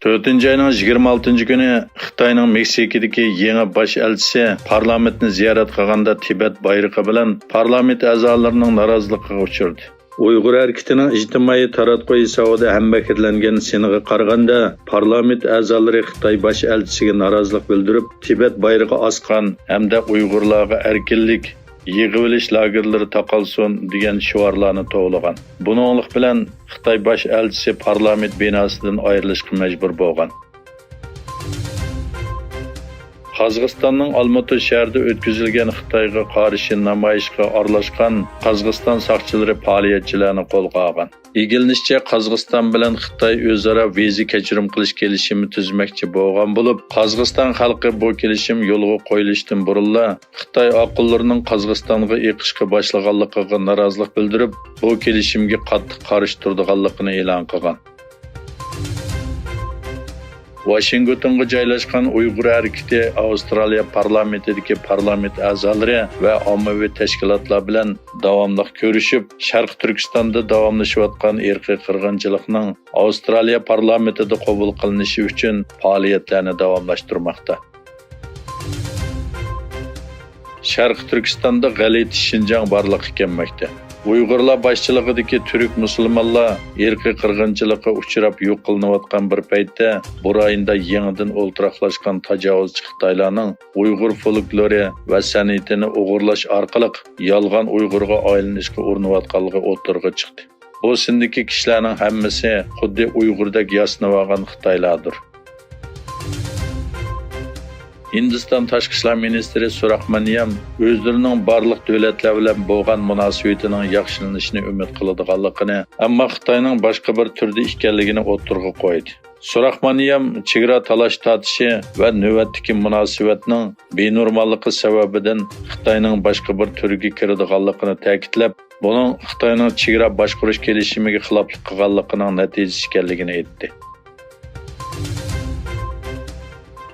4 ayning 26-kuni Xitoyning Meksikadagi yangi bosh elchisi parlamentni ziyorat qilganda Tibet bayrog'i bilan parlament a'zolarining noroziligiga uchradi. Uyg'ur harakatining ijtimoiy taratquyi hisobida hambakirlangan siniga qaraganda parlament a'zolari Xitoy bosh elchisiga norozilik bildirib, Tibet bayrog'i osgan hamda Uyg'urlarga erkinlik yig'ilish lagerlari taqalsin degan shiorlarni to'g'lagan. Buninglik bilan Xitoy bosh elchisi parlament binosidan ayrilishga majbur bo'lgan. Qozog'istonning Olmaota shahrida o'tkazilgan Xitoyga qarshi namoyishga aralashgan Qozog'iston soqchilari faoliyatchilarni qo'lga olgan. Egilishicha Qozog'iston bilan Xitoy o'zaro viza kechirim qilish kelishimi tuzmoqchi bo'lgan bo'lib, Qozog'iston xalqi bu kelishim yo'lga qo'yilishdan burunla Xitoy oqillarining Qozog'istonga eqishga boshlaganligiga norozilik bildirib, bu kelishimga qattiq qarshi turganligini e'lon qilgan. Washingtonga joylashgan Uyg'ur harakati Avstraliya parlamentidagi parlament a'zolari va ommaviy tashkilotlar bilan davomli ko'rishib, Sharq Turkistonda davomlashayotgan irqiy qirg'inchilikning Avstraliya parlamentida qabul qilinishi uchun faoliyatlarni davomlashtirmoqda. Sharq Turkistonda g'alati Şinjan borliqqa kelmoqda. Uyg'urlar boshchiligidagi turk musulmonlar irqiy qirg'inchilikka uchrab yo'q qilinayotgan bir paytda bu rayonda yangidan o'ltiraqlashgan tajovuzchi Xitoylarning Uyg'ur folklori va san'atini o'g'irlash orqali yolg'on Uyg'urga aylanishga urinayotganligi o'tirg'i chiqdi. Bu sindagi kishilarning hammasi xuddi Uyg'urdek yasnavagan Xitoylardir. Hindiston Tashqi ishlar ministri Surahmaniyam o'zlarining barliq davlatlar bilan bo'lgan munosabatining yaxshilanishini umid qiladiganligini, ammo Xitoyning boshqa bir turda ekanligini o'tirg'i qo'ydi. Surahmaniyam chegara talash tortishi va navbatdagi munosabatning benormalligi sababidan Xitoyning boshqa bir turga kiradiganligini ta'kidlab, buning Xitoyning chegara boshqarish kelishimiga xiloflik qilganligining natijasi ekanligini aytdi.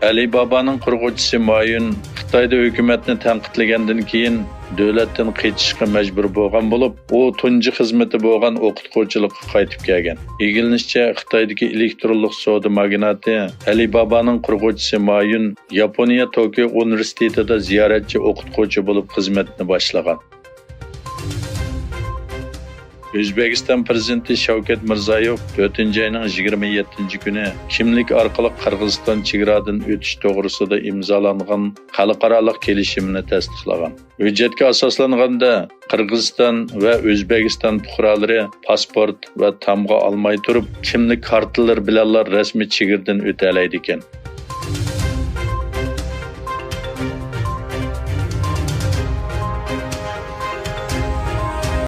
Alibabaning qurg'uvchisi Mayun Xitoyda hukumatni tanqidlagandan keyin davlatdan qaytishga majbur bo'lgan bo'lib, u tunji xizmati bo'lgan o'qituvchilikka qaytib kelgan. Egilishicha Xitoydagi elektronlik savdo magnati Alibabaning qurg'uvchisi Mayun Yaponiya Tokio universitetida ziyoratchi o'qituvchi bo'lib xizmatni boshlagan. O'zbekiston prezidenti Shavkat Mirziyoyev 4-ayning 27-kuni kimlik orqali Qirg'iziston chegaradan o'tish to'g'risida imzolangan xalqaro kelishimni tasdiqlagan. Hujjatga asoslanganda Qirg'iziston va O'zbekiston fuqarolari pasport va tamg'a olmay turib, kimlik kartalari bilan rasmiy chegaradan o'ta oladi ekan.